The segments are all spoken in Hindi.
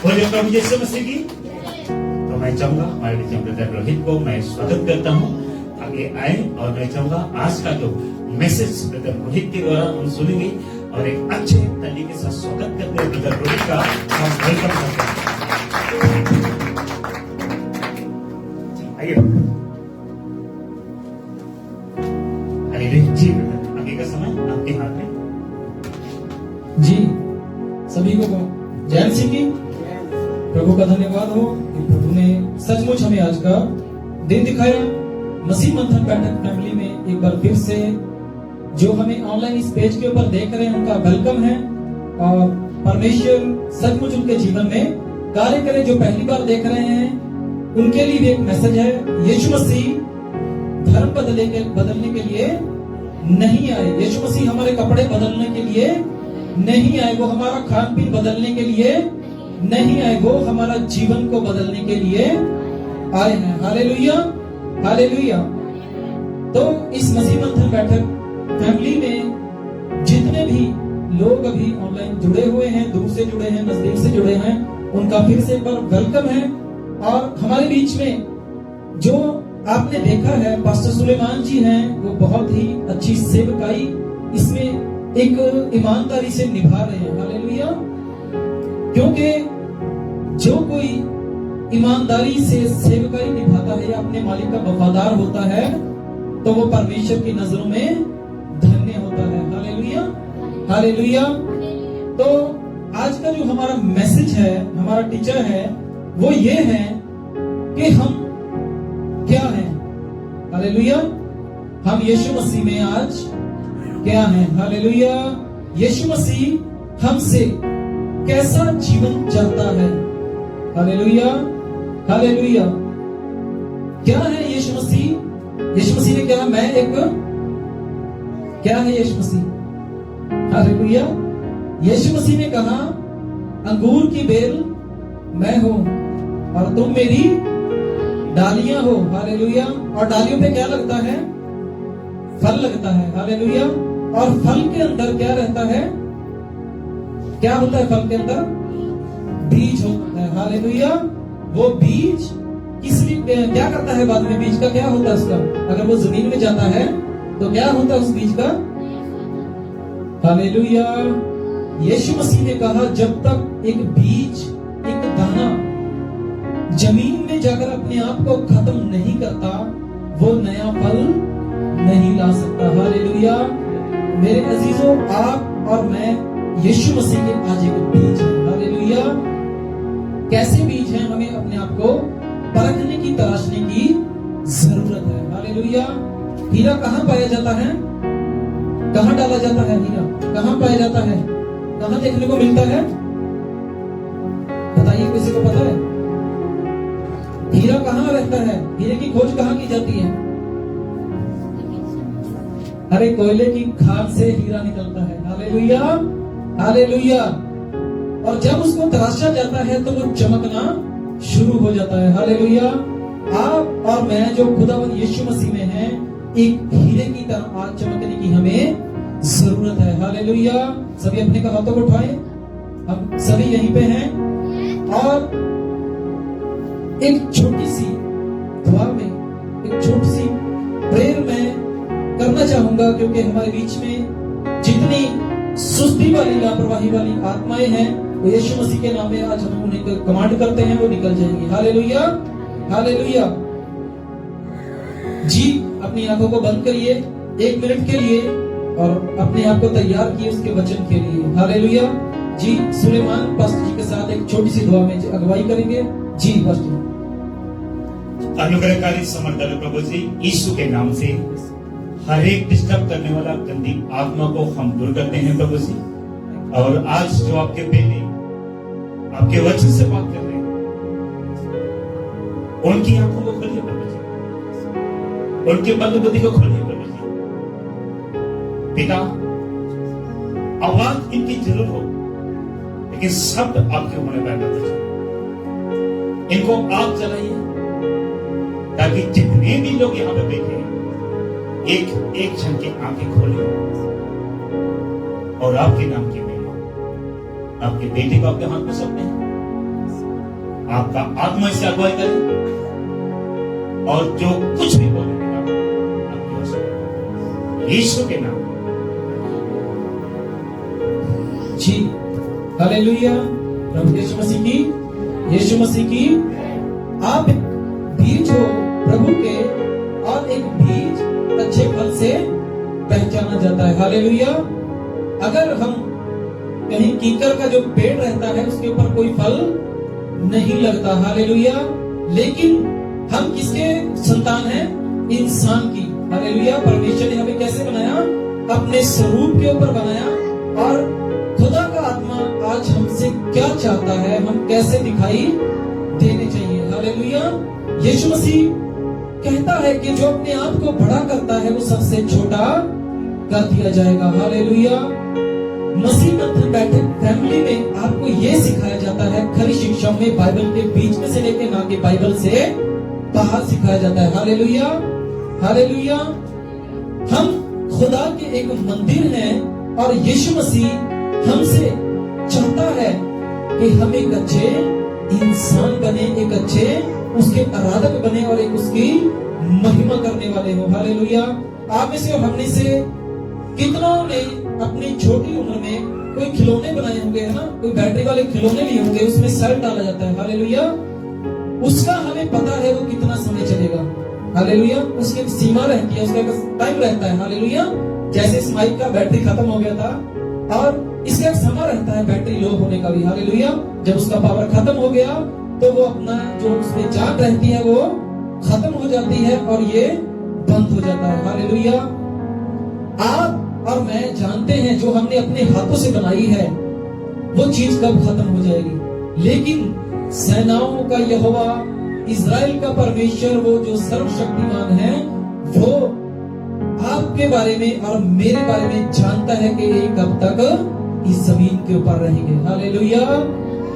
बोले प्रभु यीशु मसीह की। तो मैं चाहूंगा हमारे बीच में ब्रदर रोहित को मैं स्वागत करता हूँ, आगे आए। और मैं चाहूंगा आज का जो मैसेज ब्रदर रोहित के द्वारा हम सुनेंगे और एक अच्छे तरीके से स्वागत करते हैं ब्रदर रोहित का, हम वेलकम करते हैं। आइए जी ब्रदर, आगे का समय आपके हाथ में। जी सभी को जय मसीह की। प्रभु का धन्यवाद हो कि प्रभु ने सचमुच हमें आज का दिन दिखाया। मसीह मंथन बैठक फैमिली में एक बार फिर से जो हमें ऑनलाइन इस पेज के ऊपर देख रहे हैं उनका वेलकम है, और परमेश्वर सचमुच उनके जीवन में कार्य करे। जो पहली बार देख रहे हैं उनके लिए भी एक मैसेज है, यीशु मसीह धर्म बदलने के लिए नहीं आए। यीशु मसीह हमारे कपड़े बदलने के लिए नहीं आए, वो हमारा खान पीन बदलने के लिए नहीं आए, वो हमारा जीवन को बदलने के लिए आए हैं। Hallelujah hallelujah. तो इस मसीह मंथन बैठक फैमिली में जितने भी लोग अभी ऑनलाइन जुड़े हुए हैं, दूर से जुड़े हैं, नजदीक से जुड़े हैं, उनका फिर से एक बार वेलकम है। और हमारे बीच में जो आपने देखा है पास्टर सुलेमान जी हैं, वो बहुत ही अच्छी सेवकाई इसमें एक ईमानदारी से निभा रहे हैं। हालेलुया। क्योंकि जो कोई ईमानदारी से सेवकाई निभाता है या अपने मालिक का वफादार होता है तो वो परमेश्वर की नजरों में धन्य होता है। Hallelujah hallelujah. तो आज का जो हमारा मैसेज है, हमारा टीचर है, वो ये है कि हम क्या हैं। हालेलुया। हम यीशु मसीह में आज क्या है। हालेलुया। यीशु मसीह हमसे कैसा जीवन चाहता है। Hallelujah hallelujah. क्या है यीशु मसीह? यीशु मसीह ने क्या, मैं एक क्या है यीशु मसीह? हालेलुया। यीशु मसीह ने कहा, अंगूर की बेल मैं हूं और तुम मेरी डालियां हो। हालेलुया। और डालियों पे क्या लगता है? फल लगता है। हालेलुया। और फल के अंदर क्या रहता है? क्या होता है फल के अंदर? बीज होता है। हालेलुया। वो बीज किस लिए क्या करता है? बाद में बीज का क्या होता है उसका? अगर वो जमीन में जाता है तो क्या होता है उस बीज का? हालेलुया। यीशु मसीह ने कहा, जब तक एक बीज, एक दाना जमीन में जाकर अपने आप को खत्म नहीं करता, वो नया फल नहीं ला सकता। हालेलुया। मेरे अजीजों, आप और मैं यीशु मसीह के आज एक बीज है। हालेलुया। कैसे बीज हैं? हमें अपने आप को परखने की, तलाशने की जरूरत है। हालेलुया। हीरा कहाँ पाया जाता है? कहाँ डाला जाता है हीरा? कहाँ पाया जाता है? कहाँ देखने को मिलता है? बताइए, किसी को पता है? हीरा कहाँ रहता है? हीरे की खोज कहाँ की जाती है? अरे कोयले की खान से हीरा निकलता है। Hallelujah hallelujah. और जब उसको तराशा जाता है तो वो चमकना शुरू हो जाता है। हालेलुया। आप और मैं जो खुदावंद यीशु मसीह में हैं, एक हीरे की तरह आज चमकने की हमें जरूरत है। हालेलुया। सभी अपने का हाथों को उठाएं। हम सभी यहीं पे हैं और एक छोटी सी दुआ में, एक छोटी सी प्रेयर में करना चाहूंगा, क्योंकि हमारे बीच में जितनी सुस्ती वाली, लापरवाही वाली आत्माएं हैं, वो यीशु मसीह के नाम में आज हम उन्हें कमांड करते हैं, वो निकल जाएंगी। Hallelujah hallelujah. जी, अपनी आंखों को बंद करिए 1 मिनट के लिए और अपने आप को तैयार किए उसके वचन के लिए। हालेलुया। जी, सुलेमान पास्टर जी के साथ एक छोटी सी दुआ में अगुवाई करेंगे। जी पास्टर। अनुग्रहकारी समर्थन प्रभु जी, यीशु के नाम से हर एक डिस्टर्ब करने वाला गंदी आत्मा को हम दूर करते हैं प्रभु जी। और आज जो आपके बेटे आपके वचन से बात कर रहे हैं, उनकी आंखों को खोलिए प्रभु जी, उनके बल बुद्धि को खोलिए प्रभु जी। पिता, आवाज इनकी जरूर हो, लेकिन शब्द आपके होने पैदा हो जाए। इनको आप चलाइए ताकि जितने भी लोग यहां पर बैठे हैं, एक एक क्षण की आंखें खोले और आपके नाम की महिमा, आपके बेटे को आपके हाथ में सौंपते हैं। आपका आत्मा से अगुवाई करे और जो कुछ भी बोलेगा आपकी वश यीशु के नाम। जी हालेलुया, प्रभु यीशु मसीह की आप बीज हो प्रभु के, और एक बीज अच्छे फल से पहचाना जाता है। हालेलुया। अगर हम कहीं कीकर का जो पेड़ रहता है उसके ऊपर कोई फल नहीं लगता, हालेलुया, लेकिन हम किसके संतान हैं? इंसान की। हालेलुया। परमेश्वर ने हमें कैसे बनाया? अपने स्वरूप के ऊपर बनाया। और खुदा का आत्मा आज हमसे क्या चाहता है, हम कैसे दिखाई देने चाहिए? हालेलुया। यीशु मसीह कहता है कि जो अपने आप को बड़ा करता है वो सबसे छोटा कर दिया जाएगा। हालेलुया। मसीह मंथन बैठक फैमिली में आपको ये सिखाया जाता है, खरी शिक्षाओं में बाइबल के बीच में से लेके ना कि बाइबल से बाहर सिखाया जाता है। हालेलुया। हालेलुया। हम खुदा के एक मंदिर हैं और यीशु मसीह हमसे चाहता है कि हम एक अच्छे इंसान बने, एक अच्छे उसके आराधक बने और एक उसकी महिमा करने वाले हो। हालेलुया। आप में से और हमने से कितनों ने अपनी छोटी उम्र में कोई खिलौने बनाए होंगे, है ना? कोई बैटरी वाले खिलौने लिए होंगे, उसमें सेल डाला जाता है। हालेलुया। उसका हमें पता है वो कितना समय चलेगा। हालेलुया। उसकी एक सीमा रहती है, उसका एक टाइम रहता है। हालेलुया। जैसे इस माइक का बैटरी खत्म हो गया था और इसका एक समय रहता है बैटरी लो होने का भी। हालेलुया। जब उसका पावर खत्म हो गया तो वो अपना जो उसमें जान रहती है वो खत्म हो जाती है और ये बंद हो जाता है। हालेलुया। आप और मैं जानते हैं जो हमने अपने हाथों से बनाई है वो चीज कब खत्म हो जाएगी, लेकिन सेनाओं का यहोवा, इज़राइल का परमेश्वर, वो जो सर्वशक्तिमान है, वो आपके बारे में और मेरे बारे में जानता है कि ये कब तक इस जमीन के ऊपर रहेंगे। हालेलुया।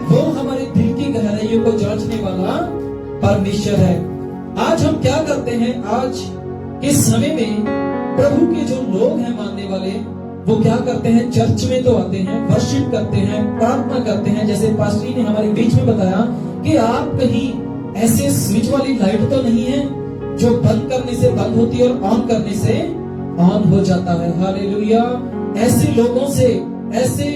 वो हमारे दिल की गहराइयों को जांचने वाला परमेश्वर है। आज हम क्या करते हैं? आज इस समय में प्रभु के जो लोग हैं मानने वाले, वो क्या करते हैं? चर्च में तो आते हैं, वर्शिप करते हैं, प्रार्थना करते हैं, जैसे पास्टरी ने हमारे बीच में बताया कि आप कहीं ऐसे स्विच वाली लाइट तो नहीं है जो बंद करने से बंद होती है और ऑन करने से ऑन हो जाता है। हालेलुया। ऐसे लोगों से, ऐसे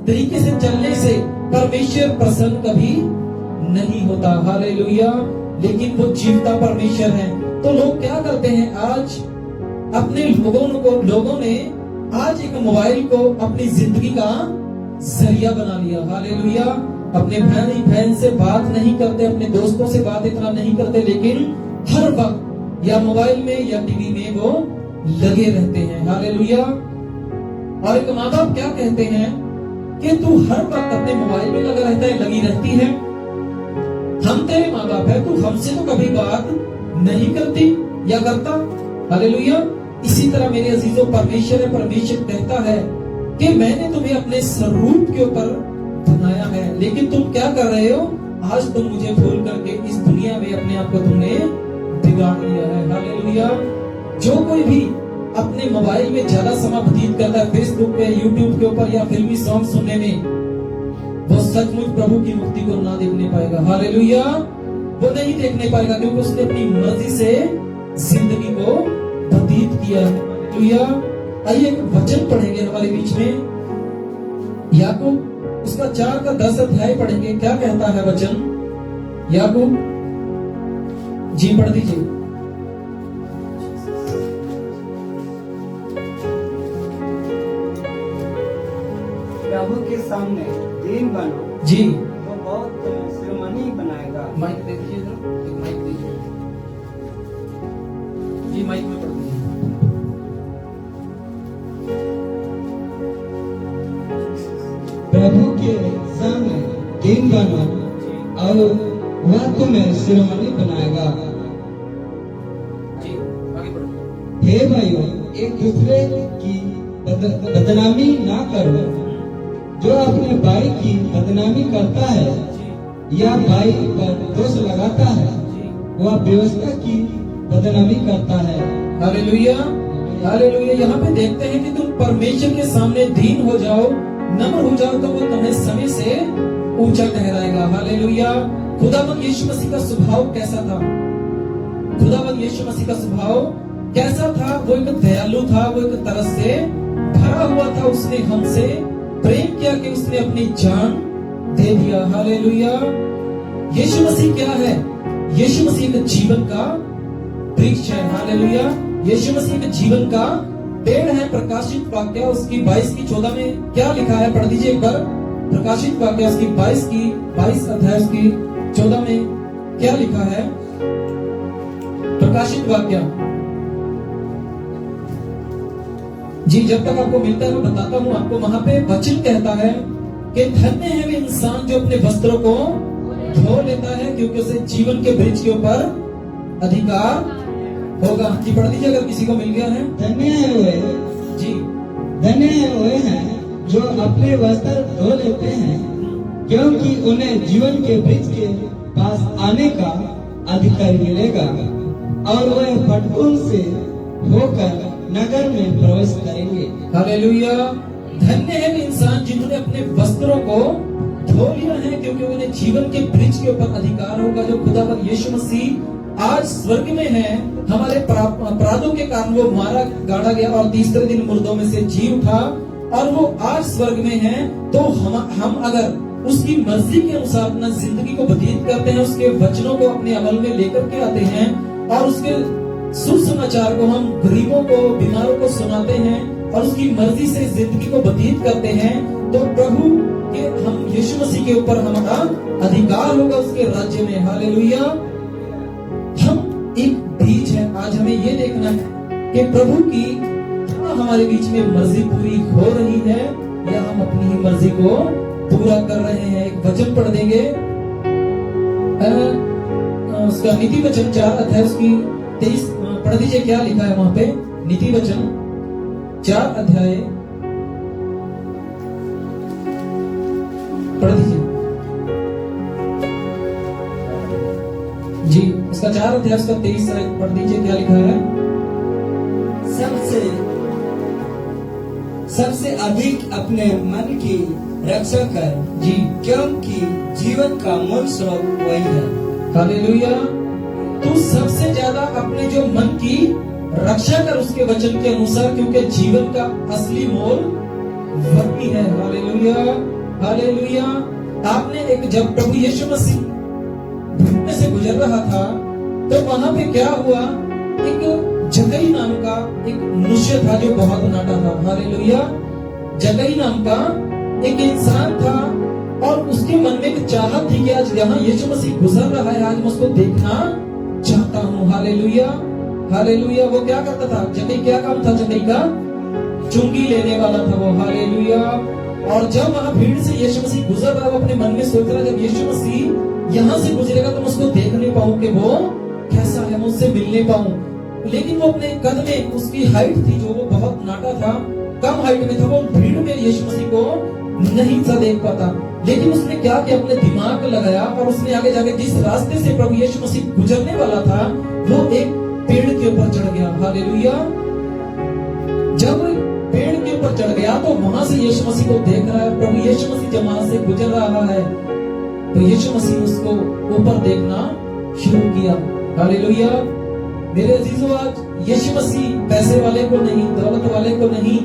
तरीके से चलने से परमेश्वर प्रसन्न कभी नहीं होता। हालेलुया। लेकिन वो जीवता परमेश्वर है। तो लोग क्या करते हैं? आज अपने लोगों ने आज एक मोबाइल को अपनी जिंदगी का जरिया बना लिया। हालेलुया। अपने बहन से बात नहीं करते, अपने दोस्तों से बात इतना नहीं करते, लेकिन हर वक्त या मोबाइल में या टीवी में वो लगे रहते हैं। हालेलुया। और एक माँ बाप क्या कहते हैं कि तू हर वक्त अपने मोबाइल में लगा रहता है, लगी रहती है, हम तेरे माँ बाप है, तू हमसे तो कभी बात नहीं करती या करता। हालेलुया। इसी तरह मेरे अजीजों, परमेश्वर है, परमेश्वर कहता है कि मैंने तुम्हें अपने स्वरूप के ऊपर बनाया है, लेकिन तुम क्या कर रहे हो? आज तुम मुझे भूल करके इस दुनिया में अपने आप को तुमने बिगाड़ लिया है। हालेलुया। जो कोई भी अपने मोबाइल में ज्यादा समय व्यतीत करता है, फेसबुक पे, यूट्यूब के ऊपर या फिल्मी सॉन्ग सुनने में, वो सचमुच प्रभु की मुक्ति को ना देखने पाएगा। हालेलुया। वो नहीं देखने पाएगा क्योंकि उसने अपनी मर्जी से जिंदगी को व्यतीत किया है। हालेलुया। आइए एक वचन पढ़ेंगे हमारे बीच में, याकूब उसका 4 का 10 अध्याय पढ़ेंगे। क्या कहता है वचन? याकूब जी पढ़ दीजिए। प्रभु के सामने दीन बनो जी। तो बहुत शिरोमणि बनाएगा। माइक दे दीजिए जरा, एक माइक दीजिए जी, माइक में पढ़ दीजिए। प्रभु के सामने दीन बनो और वह तुम्हें शिरोमणि बनाएगा। जी आगे बढ़ो। हे भाइयों, एक दूसरे की बदनामी ना करो। जो अपने भाई की बदनामी करता है या भाई पर दोष लगाता है, वह व्यवस्था की बदनामी करता है। हालेलुया। हालेलुया। यहाँ पे देखते हैं कि तुम परमेश्वर के सामने दीन हो जाओ नम्र हो जाओ तो वो तुम्हें समय से ऊंचा ठहराएगा। हालेलुया। खुदावंद यीशु मसीह का स्वभाव कैसा था? खुदावंद यीशु मसीह का स्वभाव कैसा था? वो एक दयालु था, वो एक तरस से भरा हुआ था। उसने हमसे प्रेम किया कि उसने अपनी जान दे दिया। हालेलुया। यीशु मसीह क्या है? यीशु मसीह एक जीवन का वृक्ष है। हालेलुया। यीशु मसीह के जीवन का पेड़ है। प्रकाशित वाक्य उसकी 22 की 14 में क्या लिखा है? पढ़ दीजिए एक बार। प्रकाशित वाक्य उसकी 22 अध्याय उसकी 14 में क्या लिखा है? प्रकाशित वाक्य जी, जब तक आपको मिलता है मैं बताता हूँ आपको। वहां पे वचन कहता है कि धन्य है वे इंसान जो अपने वस्त्रों को धो लेता है, क्योंकि उसे जीवन के वृक्ष के ऊपर अधिकार होगा। जी पढ़ दीजिए अगर किसी को मिल गया है। धन्य है वे जी, धन्य है वे हैं जो अपने वस्त्र धो लेते हैं, क्योंकि उन्हें जीवन के वृक्ष के पास आने का अधिकार मिलेगा और वे फटकों से होकर नगर में प्रवेश करेंगे। हालेलुया। धन्य है वे इंसान जिन्होंने अपने वस्त्रों को धो लिया है, क्योंकि उन्हें जीवन के वृक्ष के ऊपर अधिकार होगा। जो खुदावंद यीशु मसीह आज स्वर्ग में है, हमारे अपराधों के कारण वो मारा गाड़ा गया और तीसरे दिन मुर्दों में से जी उठा और वो आज स्वर्ग में है। तो हम अगर उसकी मर्जी के अनुसार अपना जिंदगी को व्यतीत करते हैं, उसके वचनों को अपने अमल में लेकर के आते हैं और उसके सुसमाचार को हम गरीबों को, बीमारों को सुनाते हैं और उसकी मर्जी से जिंदगी को व्यतीत करते हैं, तो प्रभु के हम यीशु मसीह के ऊपर हमारा अधिकार होगा उसके राज्य में। हालेलुया। हम एक बीज है। आज हमें ये देखना है कि प्रभु की हमारे बीच में मर्जी पूरी हो रही है या हम अपनी ही मर्जी को पूरा कर रहे हैं। एक वचन पढ़ देंगे उसका नीति वचन 4 अध्याय उसकी 23 पढ़ दीजिए क्या लिखा है वहां पे। नीति वचन 4 अध्याय पढ़ दीजिए जी, उसका 4 अध्याय उसका 23 पढ़ दीजिए क्या लिखा है। सबसे अधिक अपने मन की रक्षा कर जी, क्योंकि जीवन का मूल स्रोत वही है। हालेलुया। तू सबसे ज्यादा अपने जो मन की रक्षा कर उसके वचन के अनुसार, क्योंकि जीवन का असली मोल वही है। हालेलुया। हालेलुया। आपने एक जब प्रभु यीशु मसीह धूप में से गुजर रहा था तो वहां पे क्या हुआ? एक जगई नाम का एक मनुष्य था जो बहुत नाटा था। हालेलुया। जगई नाम का एक इंसान था और उसके मन में एक चाहत थी कि आज यहाँ यीशु मसीह गुजर रहा है, आज मैं उसको देखना चाहता हूँ। हालेलुया। हालेलुया। वो क्या करता था? जगई क्या काम था जगई का? चुंगी लेने वाला था वो। हालेलुया। और जब वहां भीड़ से यीशु मसीह गुजर रहा, वो अपने मन में सोच रहा जब यीशु मसीह यहाँ से गुजरेगा तो मैं उसको देख नहीं पाऊं कि वो कैसा है, मैं उससे मिल नहीं पाऊं। लेकिन वो अपने कद में उसकी हाइट थी जो वो बहुत नाटा था, कम हाइट में था, वो भीड़ में यीशु मसीह को नहीं था देख पाता। लेकिन उसने क्या किया? अपने दिमाग लगाया और उसने आगे जाके जिस रास्ते से प्रभु यीशु मसीह गुजरने वाला था वो एक पेड़ के ऊपर चढ़ गया। हालेलुया। जब पेड़ के ऊपर चढ़ गया तो वहां से यीशु मसीह को देख रहा है। प्रभु यीशु मसीह जब वहां से गुजर रहा है तो यीशु मसीह उसको ऊपर देखना शुरू किया। हालेलुया। मेरे अजीजों, आज यीशु मसीह पैसे वाले को नहीं, दौलत वाले को नहीं,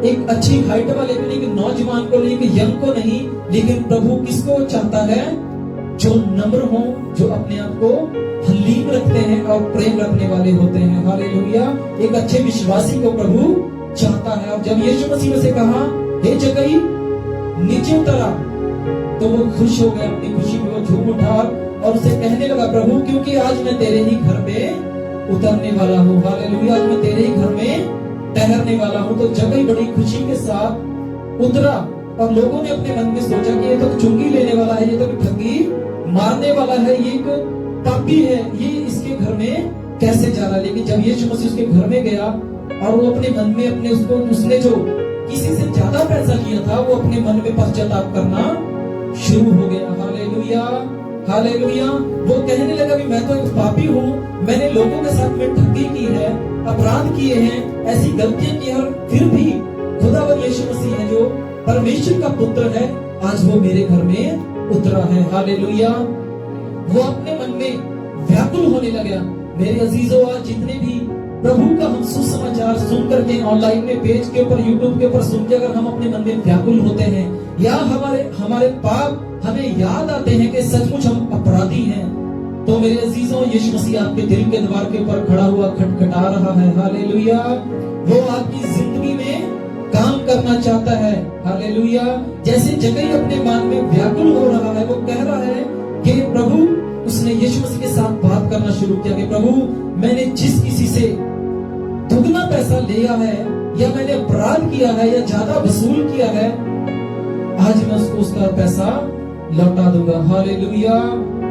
एक अच्छी हाइट वाले को नहीं, एक नौजवान को नहीं, एक यंग को नहीं, लेकिन प्रभु किसको चाहता है? जो नम्र हो, जो अपने आप को हलीम रखते हैं और प्रेम रखने वाले होते हैं। हालेलुया। एक अच्छे विश्वासी को प्रभु चाहता है। और जब यीशु मसीह ने से कहा हे जगई नीचे उतरा, तो वो खुश हो गया। अपनी खुशी में वो झूम उठा और उसे कहने लगा प्रभु क्योंकि आज मैं तेरे ही घर में उतरने वाला हूँ। हालेलुया। आज मैं तेरे ही घर में ठहरने वाला हूँ। तो जगई बड़ी खुशी के साथ उतरा और लोगों ने अपने मन में सोचा कि ये तो चुंगी लेने वाला है, ये तो ठगी मारने वाला है, ये एक पापी है, ये इसके घर में कैसे जा रहा है। लेकिन जब यीशु मसीह उसके घर में गया और वो अपने मन में अपने उसने जो किसी से ज्यादा पैसा किया था वो अपने मन में पश्चाताप करना शुरू हो गया। हालेलुया। हालेलुया। वो कहने लगा कि मैं तो एक पापी हूँ, मैंने लोगों के साथ में ठगी की है, अपराध किए हैं, ऐसी गलतियां की है, और फिर भी खुदावंद यीशु मसीह है जो परमेश्वर का पुत्र है, आज वो मेरे घर में उतरा है। हालेलुया। वो अपने मन में व्याकुल होने लगा। मेरे अजीजों, आज जितने भी प्रभु का हम सुसमाचार सुन करके ऑनलाइन में पेज के ऊपर यूट्यूब के ऊपर सुन के अगर हम अपने मन में व्याकुल होते हैं या हमारे पाप हमें याद आते हैं कि सचमुच हम अपराधी हैं, तो मेरे अजीजों, यीशु मसीह आपके दिल के द्वार के ऊपर खड़ा हुआ खटखटा रहा है। हालेलुया। वो आपकी जिंदगी में काम करना चाहता है। हालेलुया। जैसे जगह अपने मन में व्याकुल हो रहा है, वो कह रहा है कि प्रभु, उसने यीशु मसीह के साथ बात करना शुरू किया कि प्रभु, मैंने जिस किसी से दुगना पैसा लिया है या मैंने अपराध किया है या ज्यादा वसूल किया है, आज मैं उसको उसका पैसा लौटा दूंगा। Hallelujah,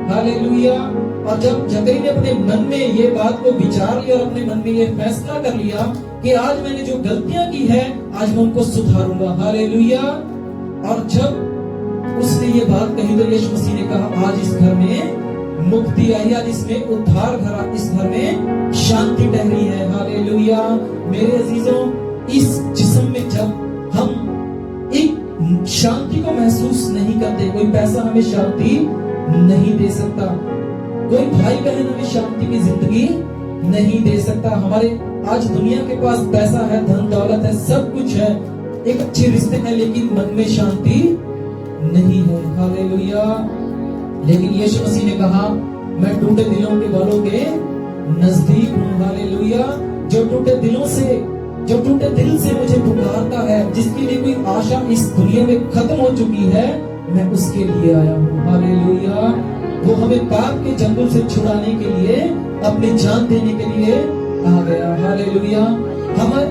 hallelujah. और जब जकई ने अपने मन में ये बात को विचार लिया और अपने मन में ये फैसला कर लिया कि आज मैंने जो गलतियां की है आज मैं उनको सुधारूंगा। हालेलुया। और जब उसने ये बात कही तो यीशु मसीह ने कहा, आज इस घर में मुक्ति आई, आज इसमें उद्धार घरा, इस घर में शांति ठहरी है। हालेलुया। मेरे अजीजों, इस जिस्म में जब हम एक शांति को महसूस नहीं करते, कोई पैसा हमें शांति नहीं दे सकता, कोई भाई बहन हमें शांति की जिंदगी नहीं दे सकता। हमारे आज दुनिया के पास पैसा है, धन दौलत है, सब कुछ है, एक अच्छे रिश्ते हैं, लेकिन मन में शांति नहीं है। हालेलुया। लेकिन यीशु मसीह ने कहा, मैं टूटे दिलों के वालों के नजदीक हूँ। हालेलुया। जो टूटे दिल से मुझे पुकारता है, जिसके लिए कोई आशा इस दुनिया में खत्म हो चुकी है, मैं उसके लिए आया हूँ। हालेलुया। वो हमें पाप के जंगल से छुड़ाने के लिए, अपनी जान देने के लिए आ गया। हालेलुया।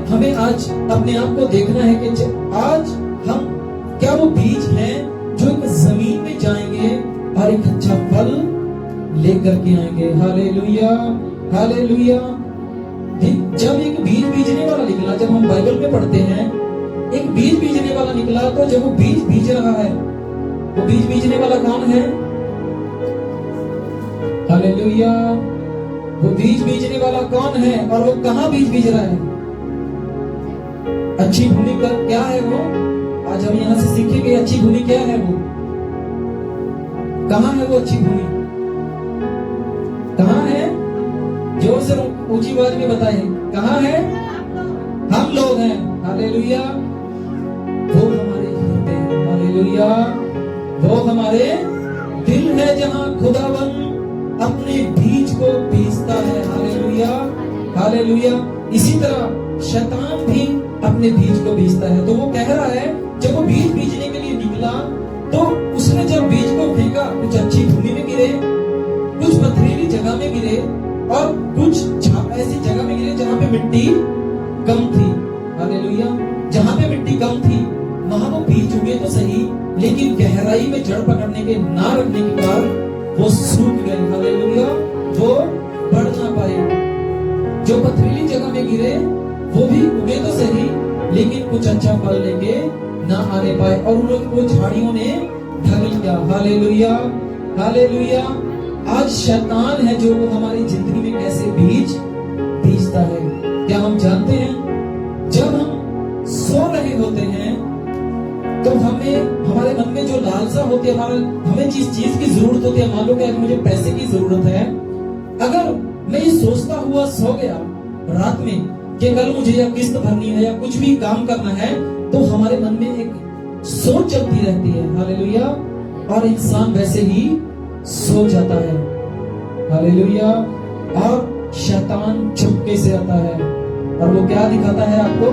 हमें आज अपने आप को देखना है कि आज हम क्या वो बीज हैं जो एक जमीन में जाएंगे और एक अच्छा फल लेकर के आएंगे। Hallelujah, hallelujah. जब एक बीज बीजने वाला निकला, जब हम बाइबल में पढ़ते हैं, एक बीज बीजने वाला निकला, तो जब वो बीज बीज रहा है, वो बीज बीजने वाला कौन है? हालेलुया। वो बीज बीजने वाला कौन है और वो कहाँ बीज बीज रहा है? अच्छी भूमि का क्या है वो? आज हम यहाँ से सीखेंगे अच्छी भूमि क्या है। वो कहाँ है? वो अच्छी भूमि कहाँ है? जोर से ऊंची आवाज में बताएं, कहाँ है? हम लोग हैं। हालेलुया। वो हमारे हृदय है। हालेलुया। वो हमारे दिल है जहाँ खुदावन अपने बीज को बीजता है। Hallelujah, hallelujah. इसी तरह शैतान भी अपने बीज को बीजता है। तो वो कह रहा है, जब वो बीज बीजने के लिए निकला तो उसने जब बीज को फेंका, कुछ अच्छी भूमि में गिरे, कुछ पथरीली जगह में गिरे और कुछ ऐसी जगह में गिरे जहाँ पे मिट्टी कम थी। हालेलुया। जहाँ पे मिट्टी कम थी वहां वो बीज उगे तो सही, लेकिन गहराई में जड़ पकड़ने के ना रखने के कारण वो सूख गए। हालेलुया। वो बढ़ ना पाए। जो पथरीली जगह में गिरे वो भी उगे तो सही, लेकिन कुछ अच्छा फल लेके ना आने पाए और उन लोगों को झाड़ियों ने ढक लिया। Hallelujah, hallelujah. आज शैतान है जो हमारी जिंदगी में कैसे बीज बीजता है, क्या हम जानते हैं? जब हम सो रहे होते हैं तो हमारे मन में जो लालसा होती है, हमें जिस चीज की जरूरत होती है, मान लो कि मुझे पैसे की जरूरत है, अगर मैं ये सोचता हुआ सो गया रात में कि कल मुझे या किस्त भरनी है या कुछ भी काम करना है, तो हमारे मन में एक सोच चलती रहती है। हालेलुया। और इंसान वैसे ही सो जाता है। हालेलुया। और शैतान चुपके से आता है और वो क्या दिखाता है आपको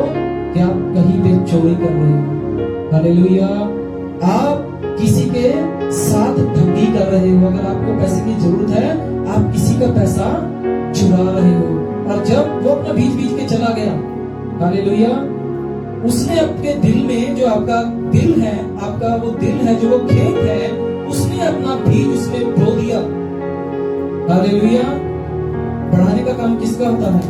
कि आप कहीं पे चोरी कर रहे हो। हालेलुया। आप किसी के साथ ठगी कर रहे हो। अगर आपको पैसे की जरूरत है, आप किसी का पैसा चुरा रहे हो। और जब वो अपना बीज बीज के चला गया, हालेलुया, उसने आपके दिल में, जो आपका दिल है, आपका वो दिल है जो वो खेत है, उसने अपना बीज उसमें बो दिया। हालेलुया। बढ़ाने का काम किसका होता है?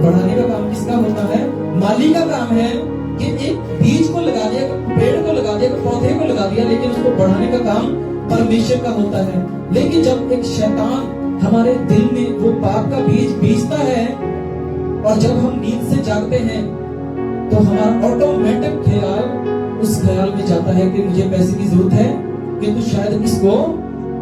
बढ़ाने का काम किसका होता है? माली का काम है कि एक बीज को लगा दिया, पेड़ को लगा दिया, पौधे को लगा दिया, लेकिन उसको बढ़ाने का काम परमेश्वर का होता है। लेकिन जब एक शैतान हमारे दिल में वो पाप का बीज बीजता है और जब हम नींद से जागते हैं तो हमारा ऑटोमेटिक ख्याल उस ख्याल में जाता है कि मुझे पैसे की जरूरत है, कि तू शायद इसको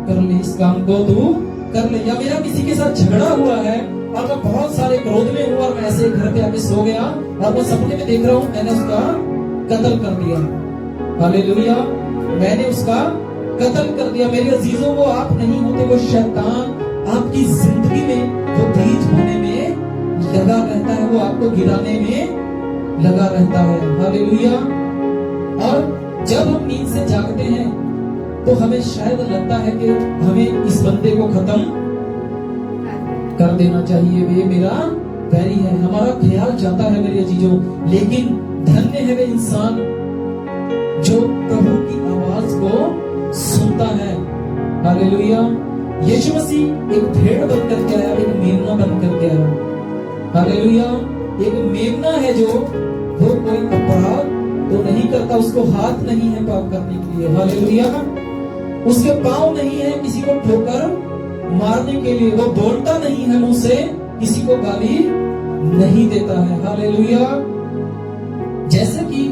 कर ले, इस काम को तू कर ले। या मेरा किसी के साथ झगड़ा हुआ है और मैं बहुत सारे क्रोध में हूँ और मैं ऐसे घर पे आके सो गया और मैं सपने में देख रहा हूँ मैंने उसका कत्ल कर दिया। हालेलुया, मैंने उसका कत्ल कर दिया। मेरे अजीजों, वो आप नहीं होते, वो शैतान आपकी जिंदगी में वो बीज बोने में लगा रहता है, वो आपको गिराने में लगा रहता है। हालेलुया। और जब हम नींद से जागते हैं तो हमें शायद लगता है कि हमें इस बंदे को खत्म कर देना चाहिए, वे मेरा वैरी है, हमारा ख्याल जाता है मेरे अजीजों। लेकिन धन्य है वे इंसान जो प्रभु की आवाज को सुनता है। हालेलुया। यीशु मसीह एक भेड़ बन करके आया, एक मेमना बन करके आया। हालेलुया। एक मेमना है जो वो कोई अपराध तो नहीं करता, उसको हाथ नहीं है पाप करने के लिए। हालेलुया। उसके पांव नहीं है किसी को ठोकर मारने के लिए, वो बोलता नहीं है मुंह से, किसी को गाली नहीं देता है। हालेलुया। जैसे कि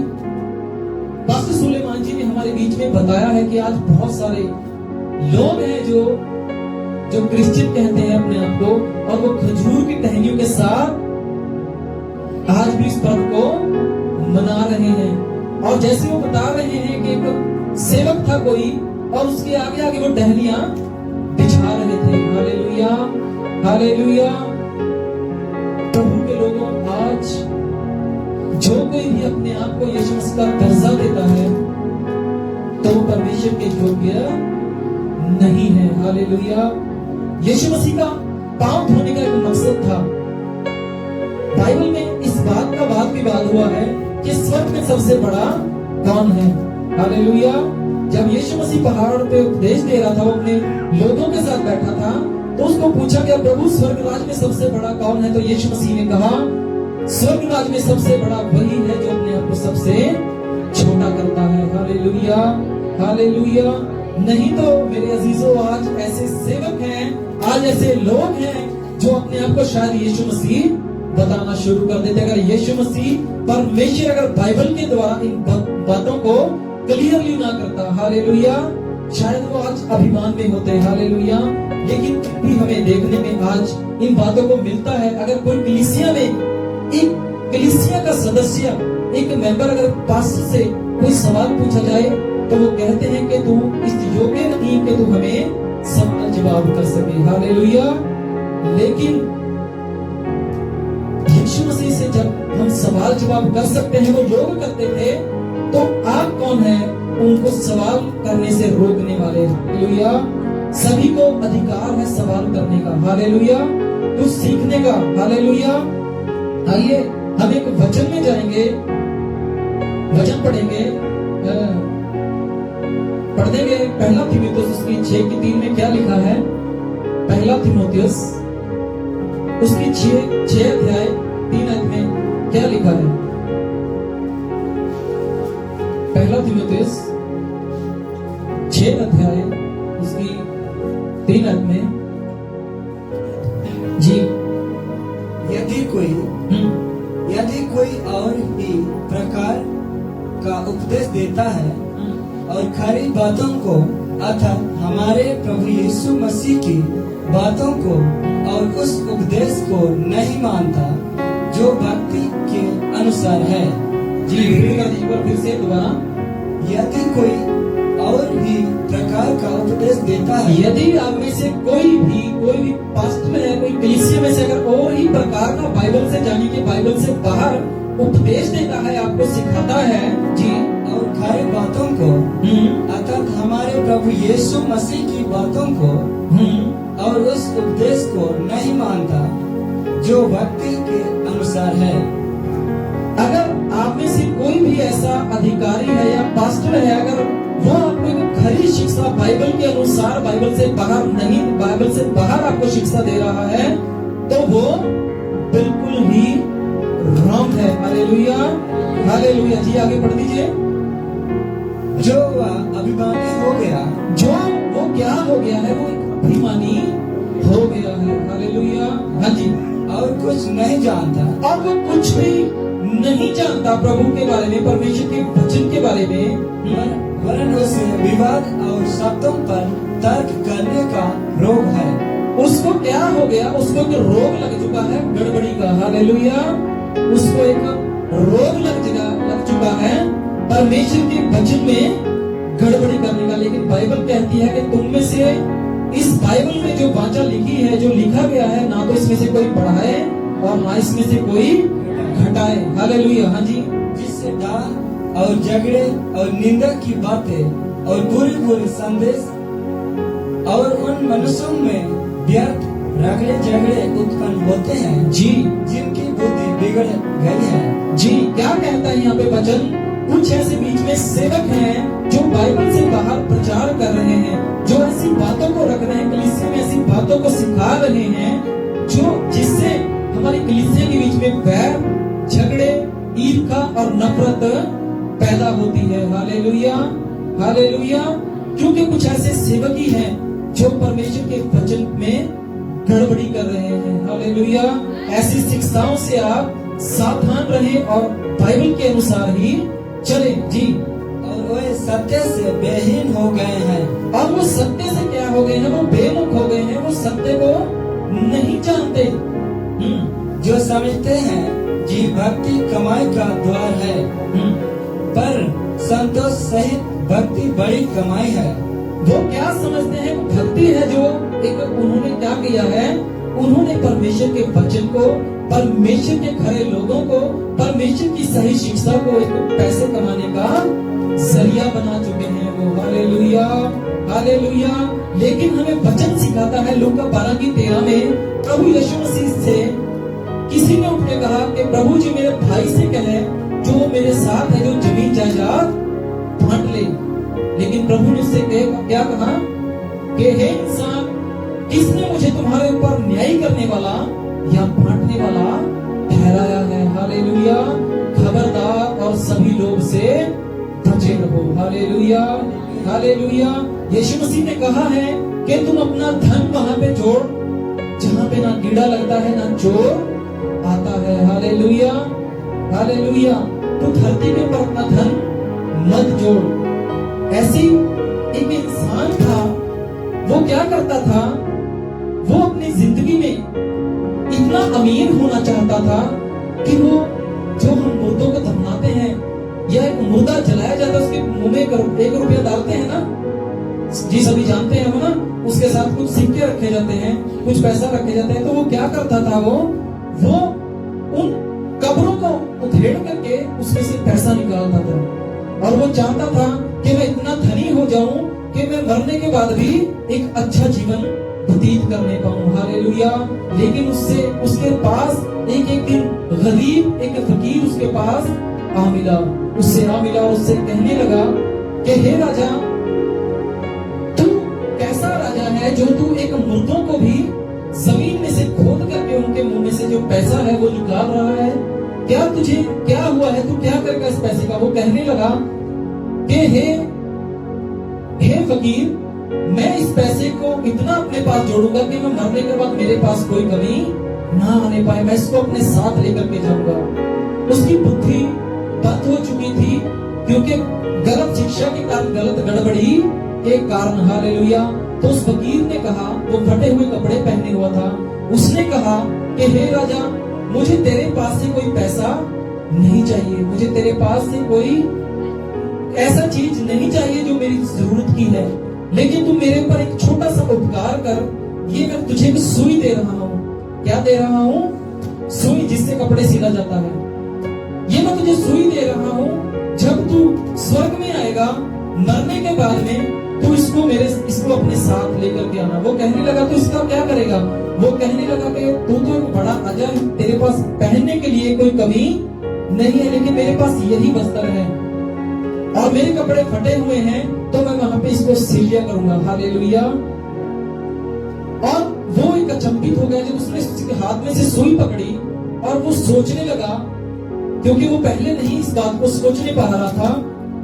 पास्टर सुलेमान जी ने हमारे बीच में बताया है कि आज बहुत सारे लोग हैं जो क्रिश्चियन कहते हैं अपने आप को, और वो खजूर की टहनियों के साथ आज भी इस पर्व को मना रहे हैं। और जैसे वो बता रहे हैं कि एक सेवक था कोई और उसके आगे आगे वो टहनियां बिछा रहे थे। Hallelujah, hallelujah. प्रभु के लोगों, आज जो कोई भी अपने आप को यीशु मसीह का दर्जा देता है तो वो परमेश्वर के योग्य नहीं है। हालेलुया। यीशु मसीह का पांव धोने का एक मकसद था। बाइबल में इस बात का वाद विवाद हुआ है कि स्वर्ग में सबसे बड़ा कौन है। हालेलुया। जब यीशु मसीह पहाड़ पे उपदेश दे रहा था, वो अपने लोगों के साथ बैठा था, तो उसको पूछा गया, प्रभु स्वर्ग राज में सबसे बड़ा कौन है? तो यीशु मसीह ने कहा, स्वर्ग राज में सबसे बड़ा वही है जो अपने आप को सबसे छोटा करता है। Hallelujah, hallelujah. नहीं तो मेरे अजीजों, आज ऐसे सेवक हैं, आज ऐसे लोग हैं जो अपने आप को शायद यीशु मसीह बताना शुरू कर देते। अगर यीशु मसीह परमेश्वर अगर बाइबल के द्वारा इन बातों को क्लियरली ना करता, हालेलुया, शायद वो आज अभिमान में होते। हालेलुया। लेकिन भी हमें देखने में आज इन बातों को मिलता है। अगर कोई कलीसिया में एक कलीसिया का सदस्य, एक मेंबर, अगर पास्टर से कोई सवाल पूछा जाए तो वो कहते हैं कि तू इस योग्य नहीं कि तू हमें सबका जवाब कर सके। हालेलुया। लेकिन यीशु मसीह से जब हम सवाल जवाब कर सकते हैं, वो योग करते थे, तो आप कौन है उनको सवाल करने से रोकने वाले? हालेलुया। सभी को अधिकार है सवाल करने का। हालेलुया। कुछ सीखने का। हालेलुया। आइए हम एक वचन में जाएंगे, वचन पढ़ेंगे, पढ़ देंगे। पहला तीमुथियुस उसकी 6:3 में क्या लिखा है? पहला तीमुथियुस उसकी 6 अध्याय 3 में क्या लिखा है? पहला तीमुथियुस 6 अध्याय उसकी 3 में जी, यदि कोई और ही प्रकार का उपदेश देता है और खरी बातों को अर्थात हमारे प्रभु यीशु मसीह की बातों को और उस उपदेश को नहीं मानता जो भक्ति के अनुसार है। जी रीड कर दीजिए फिर से दोबारा। यदि कोई और भी प्रकार का उपदेश देता है, यदि आप में से कोई भी पास्टर है, कोई कलीसिया में से अगर और ही प्रकार का बाइबल से, जानी के बाइबल से बाहर उपदेश देता है, आपको सिखाता है जी, और खरी बातों को अर्थात हमारे प्रभु यीशु मसीह की बातों को और उस उपदेश को नहीं मानता जो भक्ति के अनुसार है। अगर आप में से कोई भी ऐसा अधिकारी है या पास्टर है, अगर वो आपको एक खरी शिक्षा बाइबल के अनुसार, बाइबल से बाहर नहीं, बाइबल से बाहर आपको शिक्षा दे रहा है, तो वो बिल्कुल ही रॉन्ग है। Hallelujah, hallelujah. जी आगे पढ़ दीजिए। जो अभिमानी हो गया, जो वो क्या हो गया है? वो अभिमानी हो गया है। हालेलुया। हाँ जी। और कुछ नहीं जानता, और वो कुछ भी नहीं जानता प्रभु के बारे में, परमेश्वर के वचन के बारे में, वरन उसे विवाद और शब्दों पर तर्क करने का रोग है। उसको क्या हो गया? उसको एक रोग लग चुका है गड़बड़ी का। हालेलुया। उसको एक रोग लग चुका है परमेश्वर के वचन में गड़बड़ी करने का। लेकिन बाइबल कहती है कि तुम में से, इस बाइबल में जो वाचा लिखी है, जो लिखा गया है, ना तो इसमें से कोई बढ़ाए और ना इसमें से कोई घटाए। हालेलुया। हाँ जी। जिससे डाल और झगड़े और निंदा की बातें और बुरी बुरी संदेश और उन मनुष्यों में व्यर्थ रगड़े झगड़े उत्पन्न होते हैं जी, जिनकी बुद्धि बिगड़ गई है। जी। क्या कहता है यहाँ पे वचन? कुछ ऐसे बीच में सेवक हैं जो बाइबल से बाहर प्रचार कर रहे हैं, जो ऐसी बातों को रख रहे हैं, कलीसिया में ऐसी बातों को सिखा रहे हैं जो जिससे हमारी कलीसिया के बीच में बैर, झगड़े, ईर्ष्या और नफरत पैदा होती है। Hallelujah, hallelujah. क्योंकि कुछ ऐसे सेवक ही हैं जो परमेश्वर के वचन में गड़बड़ी कर रहे हैं। हालेलुया। ऐसी शिक्षाओं से आप सावधान रहें और बाइबल के अनुसार ही चले। जी। और वे सत्य से बेहीन हो गए हैं। और वो सत्य से क्या हो गए हैं? वो बेमुख हो गए हैं, वो सत्य को नहीं जानते। जो समझते हैं जी भक्ति कमाई का द्वार है, पर संतोष सहित भक्ति बड़ी कमाई है। वो क्या समझते हैं? भक्ति है जो एक उन्होंने क्या किया है? उन्होंने परमेश्वर के वचन को, परमेश्वर के खरे लोगों को, परमेश्वर की सही शिक्षा को एक पैसे कमाने का जरिया बना चुके हैं वो। Hallelujah, hallelujah. लेकिन हमें वचन सिखाता है लूका 12:13 में, प्रभु यीशु मसीह से किसी ने उठ के कहा कि प्रभु जी मेरे भाई से कहे जो मेरे साथ है, जो जमीन जायदाद बांट ले। लेकिन प्रभु ने उससे क्या कहा कि हे इंसान, किसने मुझे तुम्हारे ऊपर न्याय करने वाला या बांटने वाला ठहराया है? हालेलुया। खबरदार और सभी लोग से बचे रहो। Hallelujah, hallelujah. यीशु मसीह ने कहा है कि तुम अपना धन वहां पे जोड़ जहां पे ना कीड़ा लगता है ना चोर आता है। Hallelujah, hallelujah. तो धरती के ऊपर अपना धन मत जोड़। ऐसी एक इंसान था, वो क्या करता था? वो अपनी जिंदगी में इतना अमीर होना चाहता था कि वो जो हम मुर्दों को दफनाते हैं या एक मुर्दा जलाया जाता है, उसके मुंह में 1 रुपया डालते हैं ना जी, सभी जानते हैं वो ना, उसके साथ कुछ सिक्के रखे जाते हैं, कुछ पैसा रखे जाते हैं। तो वो क्या करता था? वो उन कब्रों को उधेड़ करके उसमें से पैसा निकालता था और वो चाहता था कि मैं इतना धनी हो जाऊं कि मैं मरने के बाद भी एक अच्छा जीवन व्यतीत करने पाऊं। हालेलुया। लेकिन उसके पास एक दिन गरीब एक फकीर उसके पास आ मिला, और उससे कहने लगा कि हे राजा, तू कैसा राजा है जो तू एक मुर्दों को भी जमीन में से खोद करके उनके मुंह में से जो पैसा है वो निकाल रहा है? क्या तुझे क्या हुआ है? तू क्या करेगा इस पैसे का? वो कहने लगा कि हे फकीर, मैं इस पैसे को इतना अपने पास जोड़ूंगा कि मैं मरने के बाद मेरे पास कोई कमी ना आने पाए, मैं इसको अपने साथ लेकर के जाऊंगा। उसकी बुद्धि बंद हो चुकी थी क्योंकि गलत शिक्षा के कारण, गलत गड़बड़ी के कारण। हालेलुया। तो उस फकीर ने कहा, वो फटे हुए कपड़े पहने हुआ था, उसने कहा कि हे राजा, मुझे तेरे पास से कोई पैसा नहीं चाहिए, मुझे तेरे पास से कोई ऐसा चीज नहीं चाहिए जो मेरी जरूरत की है, लेकिन तू मेरे ऊपर एक छोटा सा उपकार कर। ये मैं तुझे एक सुई दे रहा हूँ। क्या दे रहा हूँ? सुई, जिससे कपड़े सिला जाता है। ये मैं तुझे सुई दे रहा हूँ, जब तू स्वर्ग में आएगा मरने के बाद में, तू इसको अपने साथ लेकर के आना। वो कहने लगा तो इसका क्या करेगा? वो कहने लगा कि तू तो एक बड़ा राजा है, तेरे पास पहनने के लिए कोई कमी नहीं है, लेकिन मेरे पास यही वस्त्र है और मेरे कपड़े फटे हुए हैं, तो मैं वहां पे इसको सिलिया करूंगा। हालेलुया। और वो एक अचंभित हो गया जब उसने उसके हाथ में से सुई पकड़ी और वो सोचने लगा, क्योंकि वो पहले नहीं इस बात को सोचने पा रहा था,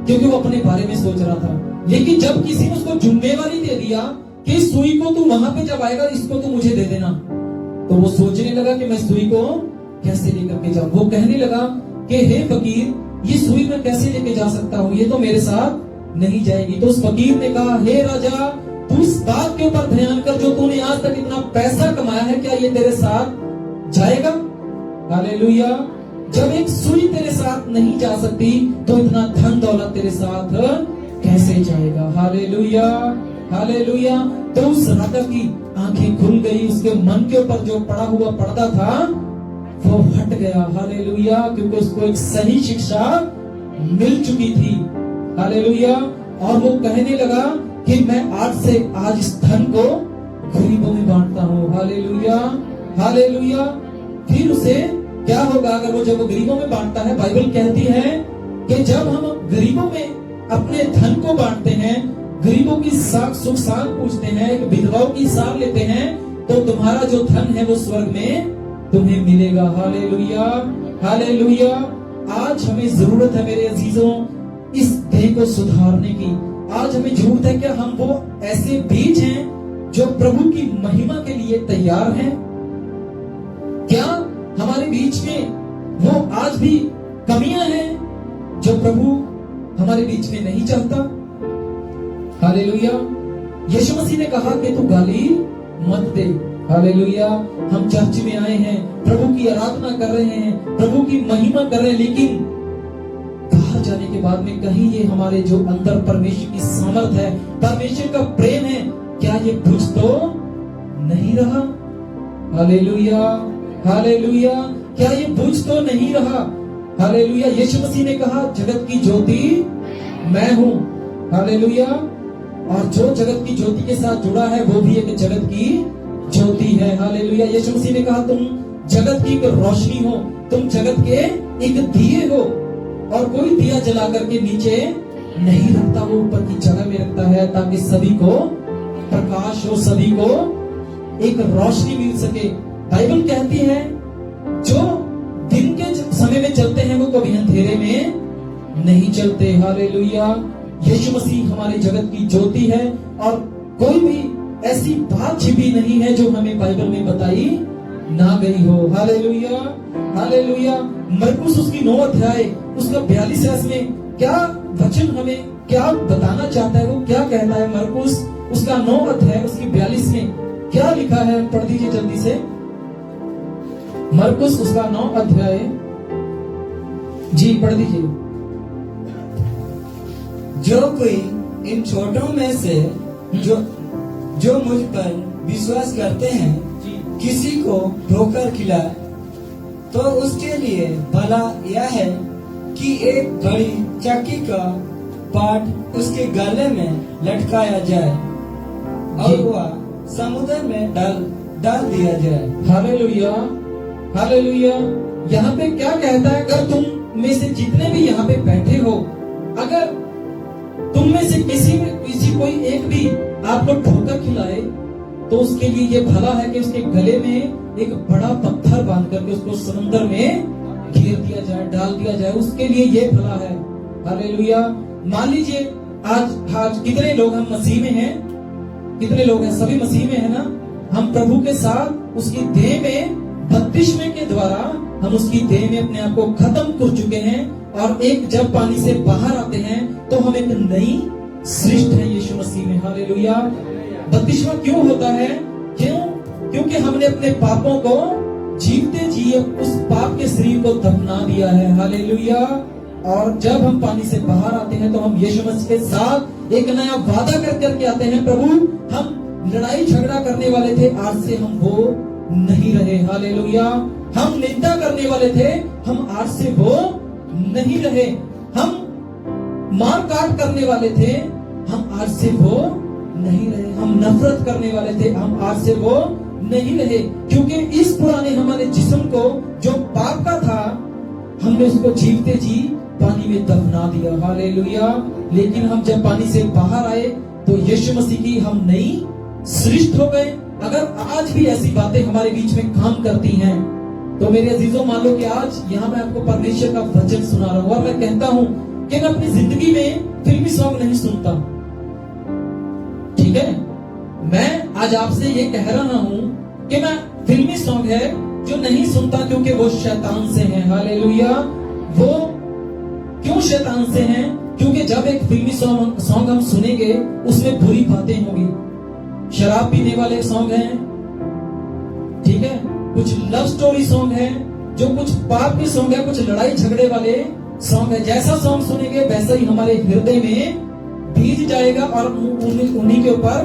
क्योंकि वो अपने बारे में सोच रहा था। लेकिन जब किसी ने उसको जिम्मेवारी दे दिया कि सुई को तू वहां पे जब आएगा इसको तू मुझे दे देना, तो वो सोचने लगा कि मैं सुई को कैसे लेकर के जाऊं। वो कहने लगा कि हे फकीर, ये सुई मैं कैसे लेके जा सकता हूँ, ये तो मेरे साथ नहीं जाएगी। तो उस फकीर ने कहा, हे राजा, तू इस बात के ऊपर ध्यान कर, जो तूने आज तक इतना पैसा कमाया है, क्या ये तेरे साथ जाएगा? हालेलुया। जब एक सुई तेरे साथ नहीं जा सकती, तो इतना धन दौलत तेरे साथ कैसे जाएगा? Hallelujah, hallelujah. तो उस राजा की आंखें खुल गई, उसके मन के ऊपर जो पड़ा हुआ पर्दा था वो हट गया। हालेलुया, क्योंकि उसको एक सही शिक्षा मिल चुकी थी। हालेलुया। और वो कहने लगा कि मैं आज से आज इस धन को गरीबों में बांटता हूँ। Hallelujah, hallelujah. फिर उसे क्या होगा अगर वो जब वो गरीबों में बांटता है? बाइबल कहती है कि जब हम गरीबों में अपने धन को बांटते हैं, गरीबों की सुख शांत पूछते हैं, एक विधवाओं की सार लेते हैं, तो तुम्हारा जो धन है वो स्वर्ग में तुम्हें मिलेगा। Hallelujah, hallelujah. आज हमें जरूरत है मेरे अजीजों इस देह को सुधारने की। आज हमें जरूरत है कि हम वो ऐसे बीज हैं जो प्रभु की महिमा के लिए तैयार हैं। क्या हमारे बीच में वो आज भी कमियां हैं जो प्रभु हमारे बीच में नहीं चाहता? हालेलुया। यीशु मसीह ने कहा कि तू गाली मत दे। हालेलुया। हम चर्च में आए हैं, प्रभु की आराधना कर रहे हैं, प्रभु की महिमा कर रहे हैं, लेकिन बाहर जाने के बाद में कहीं ये हमारे जो अंदर परमेश्वर की सामर्थ है, परमेश्वर का प्रेम है, क्या ये बुझ तो नहीं रहा? Hallelujah, hallelujah. क्या ये बुझ तो नहीं रहा? हालेलुया। यीशु मसीह ने कहा, जगत की ज्योति मैं हूं। हालेलुया। और जो जगत की ज्योति के साथ जुड़ा है वो भी एक जगत की ज्योति है। हालेलुया। यीशु मसीह ने कहा, तुम जगत की एक रोशनी हो, तुम जगत के एक दिए हो। और कोई दिया जला करके नीचे नहीं रखता, वो ऊपर की जगह में रखता है, ताकि सभी को प्रकाश हो, सभी को एक रोशनी मिल सके। बाइबल कहती है जो दिन के समय में चलते हैं वो कभी अंधेरे में नहीं चलते। हालेलुया। यीशु मसीह हमारे जगत की ज्योति है, और कोई भी ऐसी बात छिपी नहीं है जो हमें बाइबल में बताई ना गई हो। Hallelujah, hallelujah. मरकुस उसकी 9 अध्याय उसका 42 रस में क्या वचन हमें क्या बताना चाहता है, वो क्या कहता है? मरकुस उसका 9 अध्याय उसकी 42 में क्या लिखा है? पढ़ दीजिए जल्दी से। मरकुस उसका 9 अध्याय, जी पढ़ दीजिए। जो कोई इन छोटों में से जो मुझ पर विश्वास करते हैं, किसी को ठोकर खिलाए, तो उसके लिए भला यह है कि एक बड़ी चक्की का पाट उसके गले में लटकाया जाए और वह समुद्र में डाल दिया जाए। Hallelujah, hallelujah. यहाँ पे क्या कहता है? अगर तुम में से जितने भी यहाँ पे बैठे हो, अगर तुम में से किसी कोई एक भी आपको ठोकर खिलाए, तो उसके लिए ये भला है कि उसके गले में एक बड़ा पत्थर बांध करके उसको समुद्र में घेर दिया जाए, डाल दिया जाए। उसके लिए ये भला है। हालेलुया। मान लीजिए आज कितने लोग हम मसीह में हैं? कितने लोग हैं? सभी मसीह में है ना? हम प्रभु के साथ उसकी देह में बपतिस्मे के द्वारा हम उसकी देह में अपने आप को खत्म कर चुके हैं, और एक जब पानी से बाहर आते हैं तो हम एक नई सृष्टि है यीशु मसीह में। हालेलुया। बपतिस्मा क्यों होता है? क्योंकि हमने अपने पापों को जीवते जी उस पाप के शरीर को दफना दिया है। हालेलुया। और जब हम पानी से बाहर आते हैं तो हम यीशु मसीह के साथ एक नया वादा करके आते हैं। प्रभु, हम लड़ाई झगड़ा करने वाले थे, आज से हम वो नहीं रहे। हालेलुया। हम निंदा करने वाले थे, हम आज से वो नहीं रहे। हम मार काट करने वाले थे, हम आज से वो नहीं रहे। हम नफरत करने वाले थे, हम आज से वो नहीं रहे। क्योंकि इस पुराने हमारे जिस्म को जो पाप का था, हमने उसको जीवते जी पानी में दफना दिया। हालेलुया। लेकिन हम जब पानी से बाहर आए तो यीशु मसीह की हम नई सृष्टि हो गए। अगर आज भी ऐसी बातें हमारे बीच में काम करती हैं, तो मेरे अजीजों, मान लो कि आज यहाँ मैं आपको परमेश्वर का वचन सुना रहा हूँ, और मैं कहता हूँ कि मैं अपनी जिंदगी में फिल्मी सॉन्ग नहीं सुनता। ठीक है, मैं आज आपसे ये कह रहा हूँ कि मैं फिल्मी सॉन्ग है जो नहीं सुनता, क्योंकि वो शैतान से है। हालेलुया। वो क्यों शैतान से हैं? क्योंकि जब एक फिल्मी सॉन्ग हम सुनेंगे उसमें बुरी बातें होंगी, शराब पीने वाले सॉन्ग हैं, ठीक है, कुछ लव स्टोरी सॉन्ग है, जो कुछ पाप के सॉन्ग है, कुछ लड़ाई झगड़े वाले सॉन्ग है। जैसा सॉन्ग सुनेंगे वैसा ही हमारे हृदय में बीज जाएगा और उन्हीं के ऊपर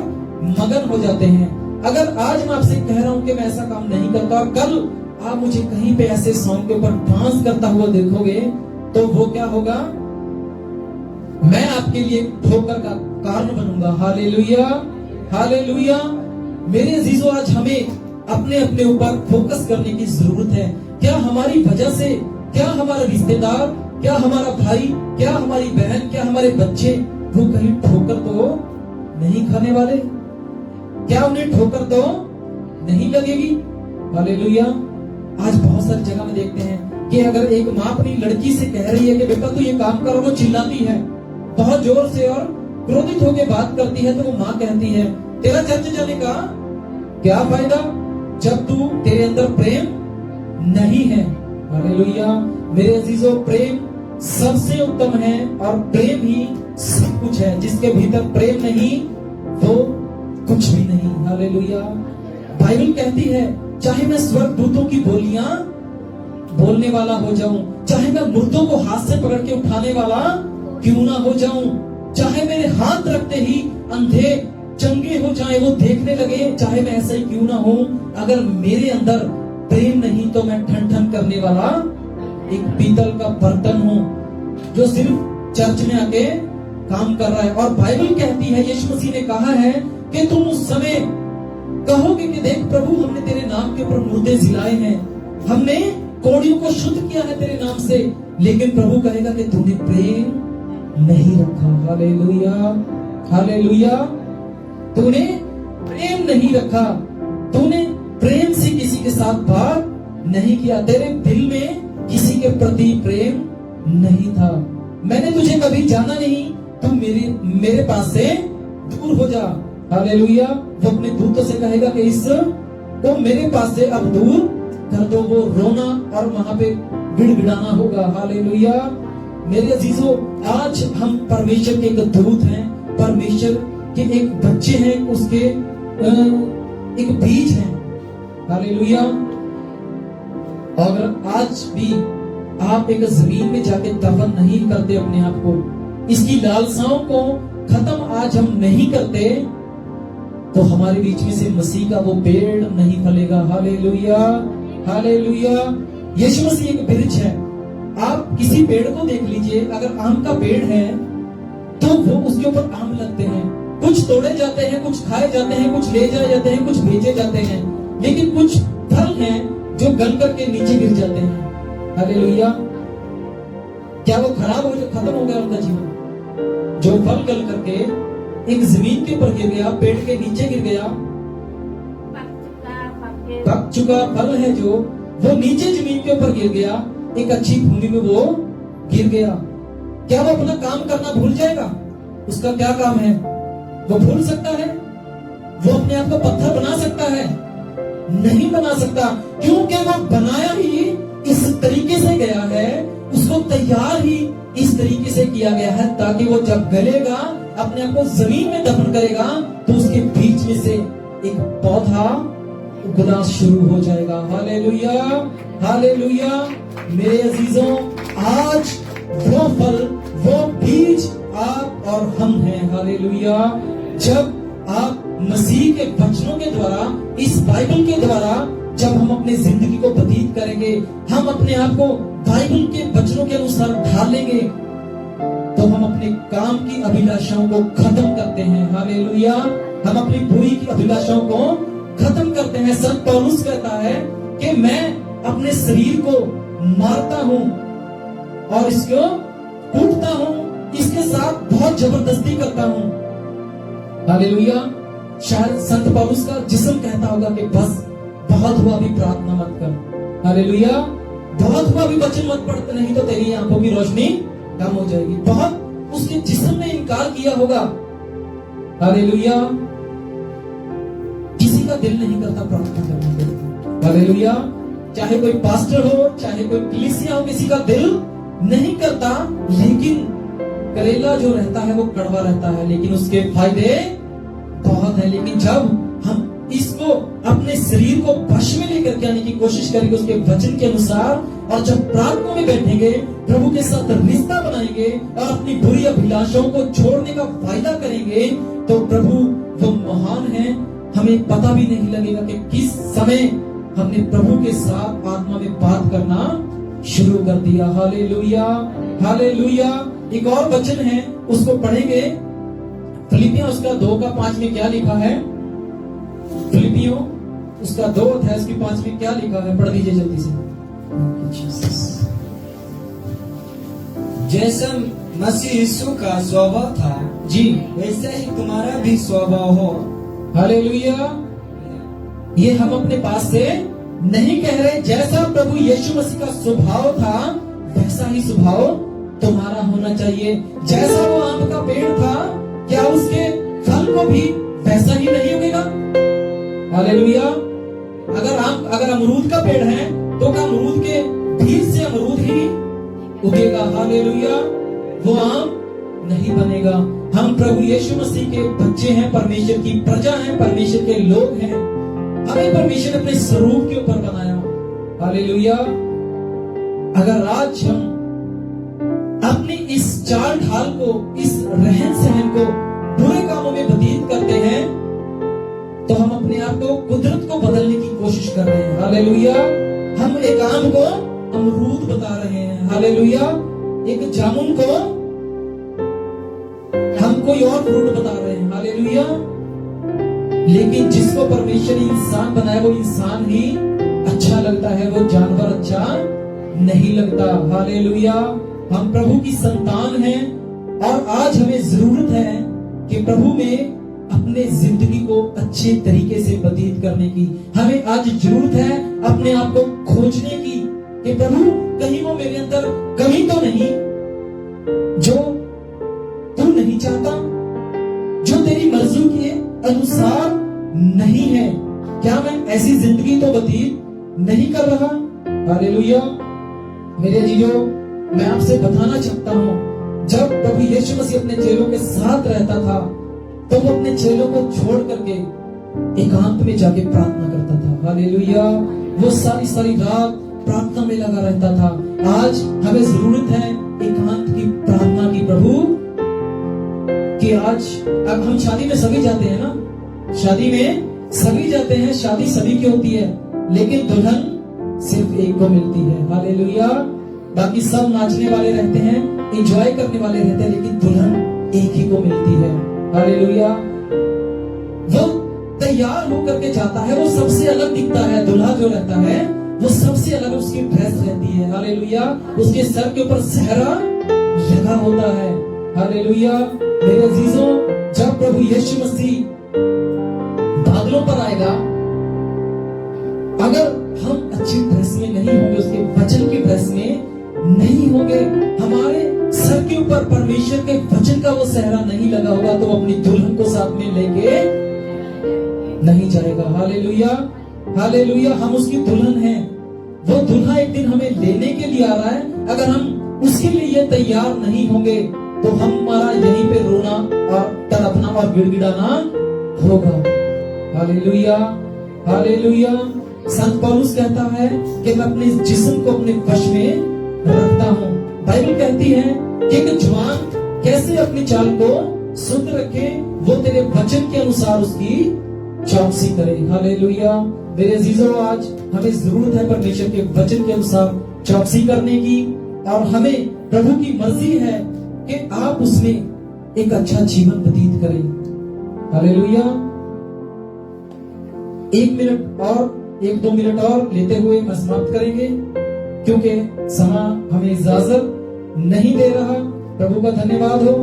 मगन हो जाते हैं। अगर आज मैं आपसे कह रहा हूं कि मैं ऐसा काम नहीं करता और कल आप मुझे कहीं पे ऐसे सॉन्ग के ऊपर डांस करता हुआ देखोगे तो वो क्या होगा? मैं आपके लिए ठोकर का कारण बनूंगा। Hallelujah, hallelujah. मेरे अजीजों, आज हमें अपने अपने ऊपर फोकस करने की जरूरत है। क्या हमारी वजह से, क्या हमारा रिश्तेदार, क्या हमारा भाई, क्या हमारी बहन, क्या हमारे बच्चे वो कहीं ठोकर तो नहीं खाने वाले? क्या उन्हें ठोकर तो नहीं लगेगी? हालेलुया। आज बहुत सारी जगह में देखते हैं कि अगर एक माँ अपनी लड़की से कह रही है कि बेटा तू ये काम करो, वो चिल्लाती है बहुत जोर से और क्रोधित होकर बात करती है, तो वो माँ कहती है तेरा चर्च जाने का क्या फायदा जब तू तेरे अंदर प्रेम नहीं है। हालेलुया। मेरे अजीजों, प्रेम सबसे उत्तम है और प्रेम ही सब कुछ है। जिसके भीतर प्रेम नहीं वो कुछ भी नहीं। हालेलुया। बाइबल कहती है चाहे मैं स्वर्गदूतों की बोलियां बोलने वाला हो जाऊं, चाहे मैं मुर्दों को हाथ से पकड़ के उठाने वाला क्यों ना हो जाऊं, चाहे मेरे हाथ रखते ही अंधे चंगे हो जाए, वो देखने लगे, चाहे मैं ऐसा ही क्यों ना हूं, अगर मेरे अंदर प्रेम नहीं तो मैं ठन ठन करने वाला एक पीतल का बर्तन हूं जो सिर्फ चर्च में आके काम कर रहा है। और बाइबल कहती है, यीशु मसीह ने कहा है कि तुम उस समय कहोगे कि देख प्रभु, हमने तेरे नाम के ऊपर मुर्दे जिलाए हैं, हमने कोड़ियों को शुद्ध किया है तेरे नाम से, लेकिन प्रभु कहेगा कि तूने प्रेम नहीं रखा। Hallelujah, hallelujah. तूने प्रेम नहीं रखा, तूने प्रेम से किसी के साथ बात नहीं किया, तेरे दिल में किसी के प्रति प्रेम नहीं था। मैंने तुझे कभी जाना नहीं, तू मेरे पास से दूर हो जा। हालेलुया। वो अपने दूतों से कहेगा कि इस को मेरे पास से अब दूर कर दो। वो रोना और वहां पे गिड़गिड़ाना होगा। हालेलुया। मेरे अजीजों, आज हम परमेश्वर के एक दूत हैं, परमेश्वर के एक बच्चे हैं, उसके एक बीज हैं। हालेलुया। और आज भी आप एक जमीन में जाके दफन नहीं करते अपने आप को, इसकी लालसाओं को खत्म आज हम नहीं करते, तो हमारे बीच में से मसीह का वो पेड़ नहीं फलेगा। Hallelujah, hallelujah. यीशु मसीह एक वृक्ष है। आप किसी पेड़ को देख लीजिए, अगर आम का पेड़ है तो वो उसके ऊपर आम लगते हैं, कुछ तोड़े जाते हैं, कुछ खाए जाते हैं, कुछ ले जाए जाते हैं, कुछ बेचे जाते हैं, लेकिन कुछ फल हैं जो गल करके नीचे गिर जाते हैं। हालेलुया। क्या वो खराब हो, खत्म हो गया उनका जीवन? जो फल गल करके एक जमीन के ऊपर गिर गया, पेड़ के नीचे गिर गया, पक चुका फल है जो वो नीचे जमीन के ऊपर गिर गया, एक अच्छी भूमि में वो गिर गया, क्या वो अपना काम करना भूल जाएगा? उसका क्या काम है? वो भूल सकता है? वो अपने आप को पत्थर बना सकता है? नहीं बना सकता, क्योंकि वो बनाया ही इस तरीके से गया है, उसको तैयार ही इस तरीके से किया गया है ताकि वो जब गलेगा, अपने आप को जमीन में दफन करेगा, तो उसके बीच में से एक पौधा उगना शुरू हो जाएगा। Hallelujah, hallelujah. मेरे अजीजों, आज वो फल, वो बीज आप और हम हैं। हालेलुया। जब आप मसीह के वचनों के द्वारा, इस बाइबल के द्वारा जब हम अपनी जिंदगी को व्यतीत करेंगे, हम अपने आप को बाइबल के वचनों के अनुसार ढालेंगे, तो हम अपने काम की अभिलाषाओं को खत्म करते हैं। हालेलुया। हम अपनी बुरी की अभिलाषाओं को खत्म करते हैं। संत पौलुस कहता है कि मैं अपने शरीर को मारता हूं और इसको कूटता हूं, इसके साथ बहुत जबरदस्ती करता हूं। हालेलुया। शायद संत पौलुस का जिस्म कहता होगा कि बस बहुत हुआ, भी प्रार्थना मत कर। हालेलुया। बहुत हुआ, भी वचन मत पढ़, नहीं तो तेरी आंखों की रोशनी कम हो जाएगी। बहुत उसके जिस्म ने इनकार किया होगा। हालेलुया। किसी का दिल नहीं करता प्रार्थना करने के लिए। हालेलुया। चाहे कोई पास्टर हो, चाहे कोई कलीसिया हो, किसी का दिल नहीं करता, लेकिन करेला जो रहता है वो कड़वा रहता है, लेकिन उसके फायदे बहुत है। लेकिन जब हम इसको अपने शरीर को वश में लेकर के आने की कोशिश करेंगे उसके वचन के अनुसार, और जब प्रार्थना में बैठेंगे, प्रभु के साथ रिश्ता बनाएंगे और अपनी बुरी अभिलाषाओं को छोड़ने का वायदा करेंगे, तो प्रभु वो महान है। हमें पता भी नहीं लगेगा कि किस समय हमने प्रभु के साथ आत्मा में बात करना शुरू कर दिया। Hallelujah, hallelujah. एक और वचन है, उसको पढ़ेंगे। फिलिपियों उसका 2:5 में क्या लिखा है? फिलिपियों उसका 2 अध्याय उसकी 5 में क्या लिखा है? पढ़ दीजिए जल्दी से। जैसा मसीह यीशु का स्वभाव था जी, वैसा ही तुम्हारा भी स्वभाव हो। हालेलुया। ये हम अपने पास से नहीं कह रहे, जैसा प्रभु यीशु मसीह का स्वभाव था वैसा ही स्वभाव तुम्हारा होना चाहिए। जैसा वो आम का पेड़ था, क्या उसके फल को भी वैसा ही नहीं उगेगा? हालेलुया। अगर अमरूद का पेड़ है तो क्या अमरूद के बीज से अमरूद ही उगेगा? हालेलुया। वो आम नहीं बनेगा। हम प्रभु यीशु मसीह के बच्चे हैं, परमेश्वर की प्रजा हैं, परमेश्वर के लोग हैं। हमें परमेश्वर ने अपने स्वरूप के ऊपर बनाया। हालेलुया। अगर आज हम अपनी इस चाल ढाल को, इस रहन सहन को बुरे कामों में व्यतीत करते हैं, तो हम अपने आप को, कुदरत को बदलने की कोशिश कर रहे हैं। हालेलुया। हम एक आम को अमरूद बता रहे हैं। हालेलुया। एक जामुन को हम कोई और फ्रूट बता रहे हैं। हालेलुया। लेकिन जिसको परमेश्वर इंसान बनाया वो इंसान ही अच्छा लगता है, वो जानवर अच्छा नहीं लगता। हालेलुया। हम प्रभु की संतान हैं और आज हमें जरूरत है कि प्रभु में अपने जिंदगी को अच्छे तरीके से व्यतीत करने की। हमें आज जरूरत है अपने आप को खोजने की कि प्रभु कहीं वो मेरे अंदर कमी तो नहीं जो तू नहीं चाहता, जो तेरी मर्जी के अनुसार नहीं है। क्या मैं ऐसी जिंदगी तो व्यतीत नहीं कर रहा? हालेलुया। मेरे जीजो, मैं आपसे बताना चाहता हूं, जब प्रभु यीशु मसीह अपने चेलों के साथ रहता था तो वो अपने चेलों को छोड़ करके एकांत में जाके प्रार्थना करता था। हालेलुया। वो सारी रात प्रार्थना में लगा रहता था। आज हमें जरूरत है एकांत की प्रार्थना की प्रभु, कि आज अब हम शादी में सभी जाते हैं ना, शादी में सभी जाते हैं, शादी सभी की होती है, लेकिन दुल्हन सिर्फ एक को मिलती है। हालेलुया। बाकी सब नाचने वाले रहते हैं, एंजॉय करने वाले रहते हैं, लेकिन दुल्हन एक ही को मिलती है। हालेलुया। वो तैयार होकर के जाता है, वो सबसे अलग दिखता है। दूल्हा जो रहता है वो सबसे अलग उसकी ड्रेस रहती है। हालेलुया। उसके सर के ऊपर सेहरा लगा होता है। हालेलुया। मेरे अजीजों, जब प्रभु यीशु मसीह बादलों पर आएगा, अगर हम अच्छी ड्रेस में नहीं होंगे, उसके वचन की ड्रेस में नहीं होंगे, हमारे सर के ऊपर परमेश्वर के वचन का वो सेहरा नहीं लगा होगा, तो अपनी दुल्हन को साथ में लेके नहीं जाएगा। हालेलुया। हालेलुया। हम उसकी दुल्हन हैं। वो दुल्हा एक दिन हमें लेने के लिए आ रहा है। अगर हम उसके लिए तैयार नहीं होंगे तो हमारा यहीं पे रोना और तड़पना और गिड़गिड़ाना होगा। हालेलुया। हालेलुया। संत पौलुस कहता है कि मैं अपने जिस्म को अपने वश में रखता हूँ। बाइबल कहती है कि एक जवान कैसे अपनी चाल को शुद्ध रखे, वो तेरे वचन के अनुसार उसकी चौकसी करे। हालेलुया। मेरे अजीजों, आज हमें जरूरत है परमेश्वर के वचन के अनुसार चौकसी करने की, और हमें प्रभु की मर्जी है कि आप उसमें एक अच्छा जीवन व्यतीत करें। हालेलुया। 1-2 मिनट और लेते हुए हम समाप्त करेंगे, क्योंकि समय हमें इजाजत नहीं दे रहा। प्रभु का धन्यवाद हो।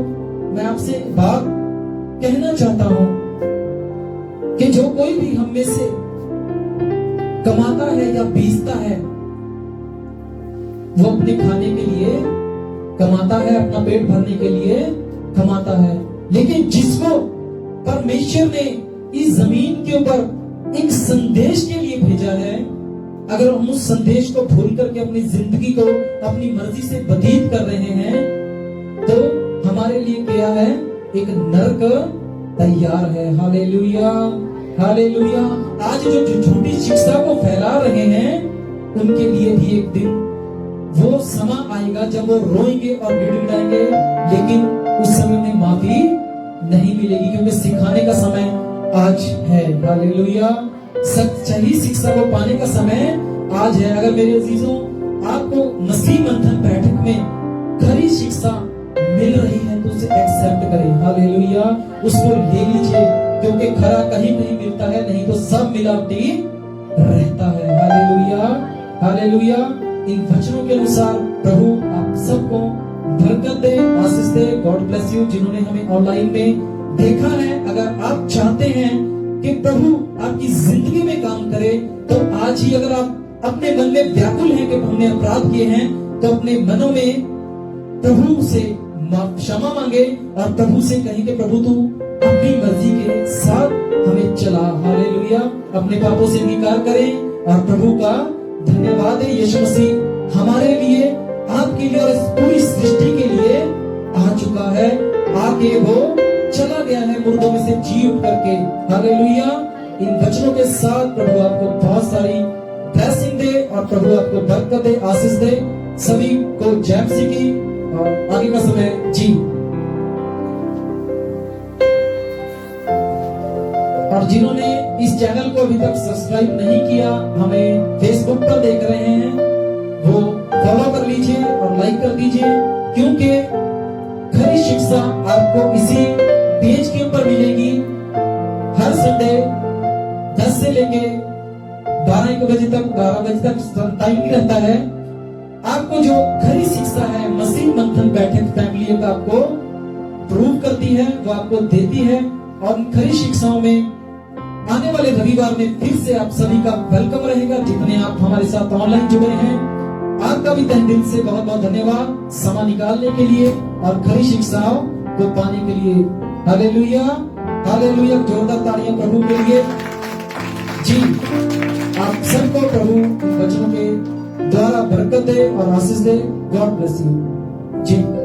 मैं आपसे बात कहना चाहता हूं कि जो कोई भी हम में से कमाता है या बेचता है, वो अपने खाने के लिए कमाता है, अपना पेट भरने के लिए कमाता है। लेकिन जिसको परमेश्वर ने इस जमीन के ऊपर एक संदेश के लिए भेजा है, अगर हम उस संदेश को भूल करके अपनी जिंदगी को अपनी मर्जी से व्यतीत कर रहे हैं, तो हमारे लिए क्या है? एक नरक तैयार है। Hallelujah, hallelujah. आज जो झूठी शिक्षा को फैला रहे हैं, उनके लिए भी एक दिन वो समय आएगा जब वो रोएंगे और गिड़गिड़ाएंगे, लेकिन उस समय उन्हें माफी नहीं मिलेगी, क्योंकि सिखाने का समय आज है। हालेलुया। सही शिक्षा को पाने का समय आज है। अगर मेरे अजीजों, आपको मसीह मंथन बैठक में खरी शिक्षा मिल रही है तो उसे एक्सेप्ट करें। हालेलुया। उसको ले लीजिए, क्योंकि खरा कहीं नहीं मिलता है, नहीं तो सब मिलावटी रहता है। Hallelujah, hallelujah. इन वचनों के अनुसार प्रभु आप सबको बरकत दे, आशीष दे। God bless you. जिन्होंने हमें ऑनलाइन में देखा है, अगर आप चाहते हैं कि प्रभु आपकी जिंदगी में काम करे, तो आज ही अगर आप अपने मन में व्याकुल हैं कि हमने अपराध किए हैं, तो अपने मनों में प्रभु से क्षमा मांगे और प्रभु से कहें कि प्रभु तू अपनी मर्जी के साथ हमें चला। हालेलुया। अपने पापों से इंकार करें और प्रभु का धन्यवाद है। यीशु मसीह हमारे लिए, आपके लिए और इस पूरी सृष्टि के लिए आ चुका है। आगे वो चला गया है मुर्दों में से जी उठ करके। हालेलुया। इन वचनों के साथ प्रभु आपको बहुत सारी ब्लेसिंग दे और प्रभु आपको बरकत दे, आशीष दे। सभी को जय मसीह की। और आगे का समय जी। और जिन्होंने इस चैनल को अभी तक सब्सक्राइब नहीं किया, हमें फेसबुक पर देख रहे हैं, वो फॉलो कर लीजिए और लाइक कर दीजिए, क्योंकि खरी शिक्षा आपको इसी पेज के ऊपर मिलेगी। हर संडे 10 से लेके 12 बजे तक, 12 बजे तक टाइम रहता है। आपको जो खरी शिक्षा है मसीह मंथन बैठक फैमिली का आपको प्रूव करती है, वो आपको देती है। और खरी शिक्षाओं में आने वाले रविवार में फिर से आप सभी का वेलकम रहेगा। जितने आप हमारे साथ ऑनलाइन जुड़े हैं, आपका भी तहे दिल से बहुत बहुत धन्यवाद समय निकालने के लिए और खरी शिक्षाओं को पाने के लिए। Hallelujah, hallelujah. जोरदार तालियां प्रभु के लिए। जी, आप सबको प्रभु इन वचनों के द्वारा बरकत दे और आशीष दे। God bless you. जी।